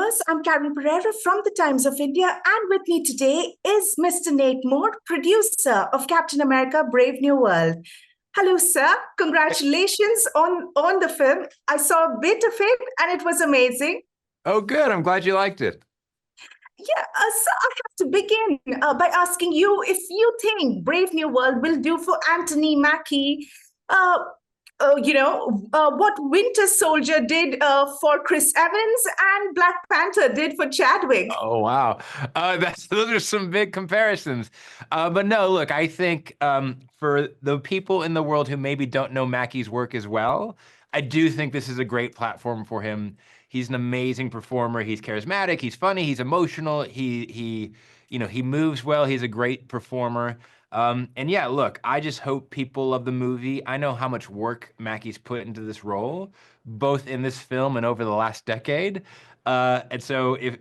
viewers. I'm Karen Pereira from the Times of India, and with me today is Mr. Nate Moore, producer of Captain America Brave New World. Hello, sir. Congratulations on the film. I saw a bit of it, and it was amazing. Oh, good. I'm glad you liked it. Yeah, so I have to begin by asking you if you think Brave New World will do for Anthony Mackie. Uh, what Winter Soldier did for Chris Evans and Black Panther did for Chadwick. Oh, wow. Those are some big comparisons. But no, look, I think for the people in the world who maybe don't know Mackie's work as well, I do think this is a great platform for him. He's an amazing performer. He's charismatic. He's funny. He's emotional. He moves well. He's a great performer. And yeah, look, I just hope people love the movie. I know how much work Mackie's put into this role, both in this film and over the last decade. And so if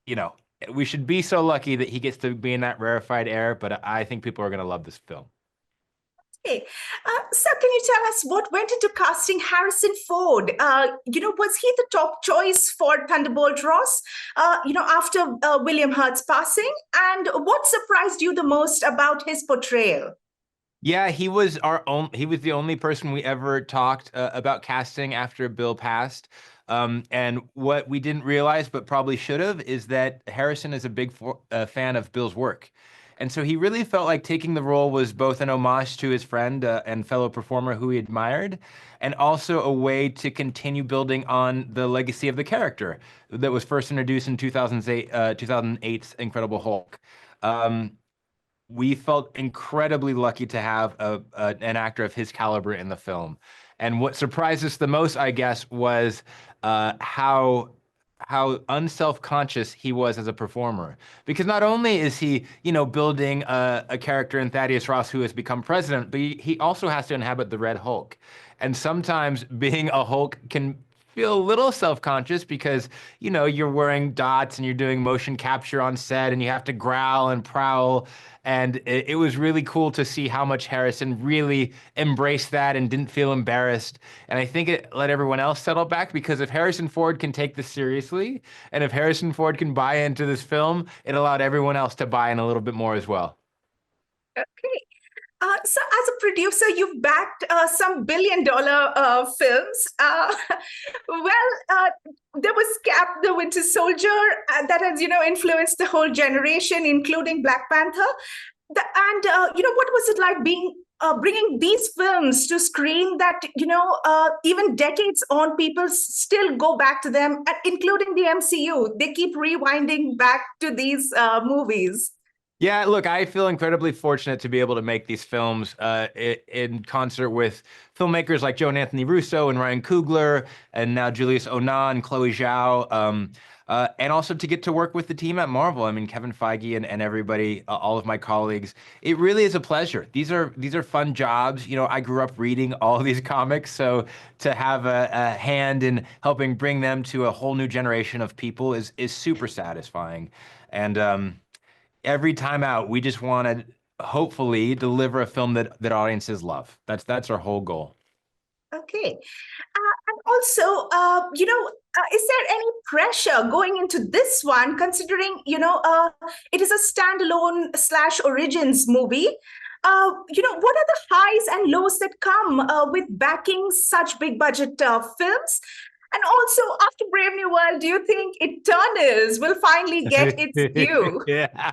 you know, we should be so lucky that he gets to be in that rarefied air, but I think people are going to love this film. Okay. So can you tell us what went into casting Harrison Ford? Was he the top choice for Thunderbolt Ross, after William Hurt's passing? And what surprised you the most about his portrayal? Yeah, he was the only person we ever talked about casting after Bill passed. And what we didn't realize, but probably should have, is that Harrison is a big fan of Bill's work. And so he really felt like taking the role was both an homage to his friend and fellow performer who he admired, and also a way to continue building on the legacy of the character that was first introduced in 2008's Incredible Hulk. We felt incredibly lucky to have an actor of his caliber in the film. And what surprised us the most, I guess, was how unself-conscious he was as a performer. Because not only is he, building a character in Thaddeus Ross who has become president, but he also has to inhabit the Red Hulk. And sometimes being a Hulk can feel a little self-conscious because, you're wearing dots and you're doing motion capture on set and you have to growl and prowl. And it was really cool to see how much Harrison really embraced that and didn't feel embarrassed. And I think it let everyone else settle back, because if Harrison Ford can take this seriously, and if Harrison Ford can buy into this film, it allowed everyone else to buy in a little bit more as well. Okay. So, as a producer, you've backed some billion-dollar films. There was Cap the Winter Soldier that has, influenced the whole generation, including Black Panther. What was it like bringing these films to screen that, even decades on, people still go back to them, including the MCU. They keep rewinding back to these movies. Yeah, look, I feel incredibly fortunate to be able to make these films in concert with filmmakers like Joe and Anthony Russo and Ryan Coogler, and now Julius Onah and Chloe Zhao, and also to get to work with the team at Marvel. I mean, Kevin Feige and everybody, all of my colleagues. It really is a pleasure. These are fun jobs. I grew up reading all of these comics, so to have a hand in helping bring them to a whole new generation of people is super satisfying. And every time out, we just want to hopefully deliver a film that audiences love. That's our whole goal. Okay. And also, is there any pressure going into this one, considering, it is a standalone slash origins movie? What are the highs and lows that come with backing such big budget films? And also, after Brave New World, do you think Eternals will finally get its due? Yeah.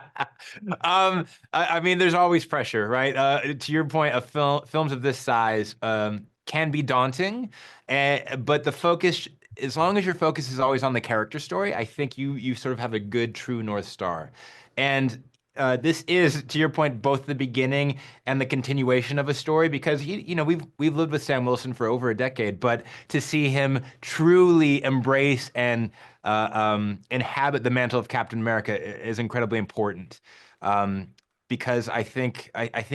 I mean, there's always pressure, right? To your point, films of this size can be daunting, but the focus, as long as your focus is always on the character story, I think you sort of have a good true North Star. And this is, to your point, both the beginning and the continuation of a story, because we've lived with Sam Wilson for over a decade, but to see him truly embrace and inhabit the mantle of Captain America is incredibly important. Because I think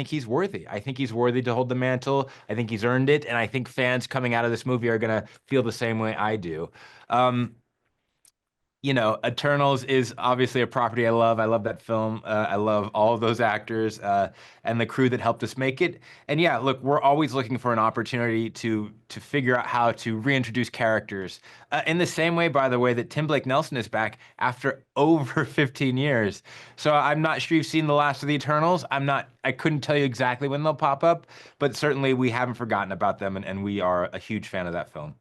he's worthy. I think he's worthy to hold the mantle. I think he's earned it, and I think fans coming out of this movie are gonna feel the same way I do. you know, Eternals is obviously a property I love. I love that film. I love all of those actors and the crew that helped us make it. And yeah, look, we're always looking for an opportunity to figure out how to reintroduce characters. In the same way, by the way, that Tim Blake Nelson is back after over 15 years. So I'm not sure you've seen the last of the Eternals. I couldn't tell you exactly when they'll pop up, but certainly we haven't forgotten about them, and we are a huge fan of that film.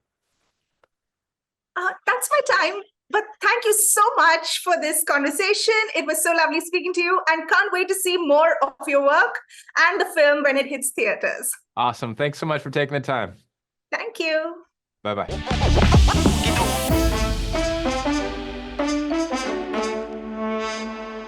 That's my time. But thank you so much for this conversation. It was so lovely speaking to you, and can't wait to see more of your work and the film when it hits theaters. Awesome. Thanks so much for taking the time. Thank you. Bye bye.